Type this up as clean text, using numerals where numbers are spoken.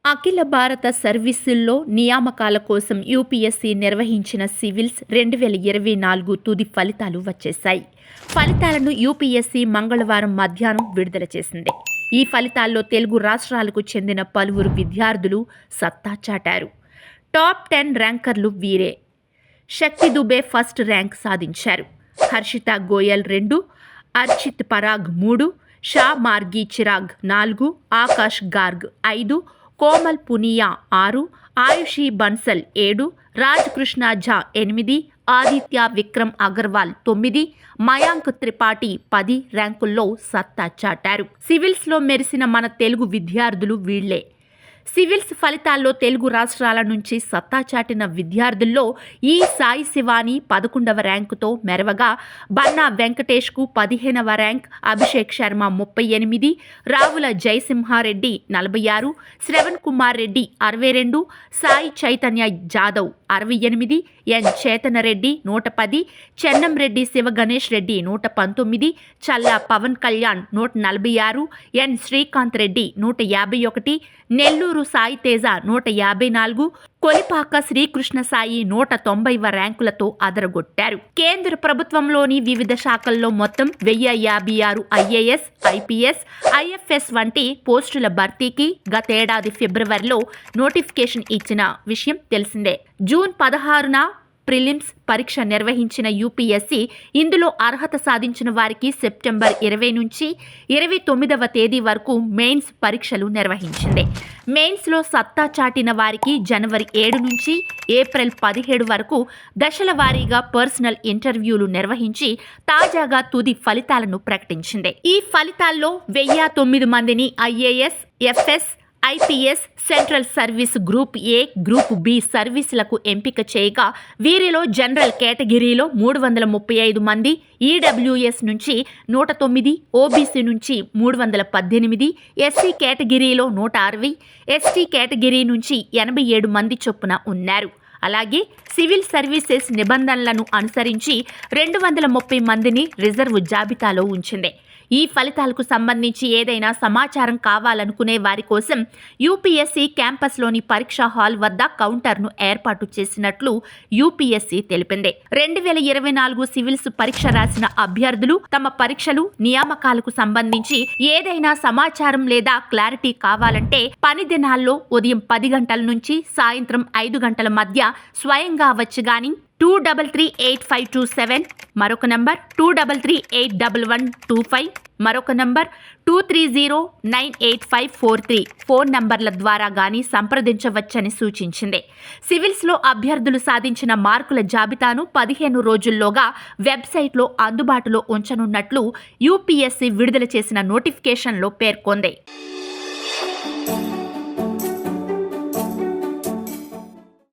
అఖిల భారత సర్వీసుల్లో నియామకాల కోసం యూపీఎస్సీ నిర్వహించిన సివిల్స్ 2024 తుది ఫలితాలు వచ్చేశాయి. ఫలితాలను యూపీఎస్సీ మంగళవారం మధ్యాహ్నం విడుదల చేసింది. ఈ ఫలితాల్లో తెలుగు రాష్ట్రాలకు చెందిన పలువురు విద్యార్థులు సత్తా చాటారు. టాప్ 10 ర్యాంకర్లు వీరే. శక్తి దుబే ఫస్ట్ ర్యాంక్ సాధించారు. హర్షిత గోయల్ 2, అర్చిత్ పరాగ్ 3, షా మార్గి చిరాగ్ 4, ఆకాష్ గార్గ్ 5, కోమల్ పునియా 6, ఆయుషి బన్సల్ 7, రాజ్ కృష్ణ ఝా 8, ఆదిత్య విక్రమ్ అగర్వాల్ 9, మయాంక్ త్రిపాఠి 10 ర్యాంకుల్లో సత్తా చాటారు. సివిల్స్లో మెరిసిన మన తెలుగు విద్యార్థులు వీళ్లే. సివిల్స్ ఫలితాల్లో తెలుగు రాష్ట్రాల నుంచి సత్తా చాటిన విద్యార్థుల్లో ఈ సాయి శివాని 11వ ర్యాంకుతో మెరవగా, బన్నా వెంకటేష్కు 15వ ర్యాంక్, అభిషేక్ శర్మ 38, రావుల జయసింహారెడ్డి 46, శ్రవణ్ కుమార్ రెడ్డి 62, సాయి చైతన్య జాదవ్ 68, ఎన్ చేతనరెడ్డి 110, చెన్నంరెడ్డి శివగణేష్ రెడ్డి 119, చల్లా పవన్ కళ్యాణ్ 146, ఎన్ శ్రీకాంత్ రెడ్డి 151, నెల్లూరు సాయి తేజ 154, కొలిపాక శ్రీకృష్ణ సాయి 190వ ర్యాంకులతో అదరగొట్టారు. కేంద్ర ప్రభుత్వంలోని వివిధ శాఖల్లో మొత్తం 1056 ఐఏఎస్, ఐపీఎస్, ఐఎఫ్ఎస్ వంటి పోస్టుల భర్తీకి గతేడాది ఫిబ్రవరిలో నోటిఫికేషన్ ఇచ్చిన విషయం తెలిసిందే. జూన్ 16న ప్రిలిమ్స్ పరీక్ష నిర్వహించిన యూపీఎస్సీ ఇందులో అర్హత సాధించిన వారికి సెప్టెంబర్ 20 నుంచి 29వ తేదీ వరకు మెయిన్స్ పరీక్షలు నిర్వహించింది. మెయిన్స్లో సత్తా చాటిన వారికి జనవరి 7 నుంచి ఏప్రిల్ 17 వరకు దశల వారీగా పర్సనల్ ఇంటర్వ్యూలు నిర్వహించి తాజాగా తుది ఫలితాలను ప్రకటించింది. ఈ ఫలితాల్లో 1009 మందిని IAS, FS, IPS, central service group A, group B సర్వీసులకు ఎంపిక చేయగా, వీరిలో జనరల్ కేటగిరీలో 335 మంది, ఈడబ్ల్యూఎస్ నుంచి 109, ఓబీసీ నుంచి 318, ఎస్సీ కేటగిరీలో 160, ఎస్టీ కేటగిరీ నుంచి 87 మంది చొప్పున ఉన్నారు. అలాగే సివిల్ సర్వీసెస్ నిబంధనలను అనుసరించి 230 మందిని రిజర్వ్ జాబితాలో ఉంచింది. ఈ ఫలితాలకు సంబంధించి ఏదైనా సమాచారం కావాలనుకునే వారి కోసం యూపీఎస్సీ క్యాంపస్లోని పరీక్షా హాల్ వద్ద కౌంటర్ను ఏర్పాటు చేసినట్లు యూపీఎస్సీ తెలిపింది. 2024 సివిల్స్ పరీక్ష రాసిన అభ్యర్థులు తమ పరీక్షలు, నియామకాలకు సంబంధించి ఏదైనా సమాచారం లేదా క్లారిటీ కావాలంటే పని దినాల్లో ఉదయం 10 గంటల నుంచి సాయంత్రం 5 గంటల మధ్య స్వయంగా వచ్చి గాని 233857, మరొక నంబర్ 23381125, మరొక నంబర్ 23098543 ఫోన్ నంబర్ల ద్వారా గానీ సంప్రదించవచ్చని సూచించింది. సివిల్స్లో అభ్యర్థులు సాధించిన మార్కుల జాబితాను 15 రోజుల్లోగా వెబ్సైట్లో అందుబాటులో ఉంచనున్నట్లు యూపీఎస్సీ విడుదల చేసిన నోటిఫికేషన్లో పేర్కొంది.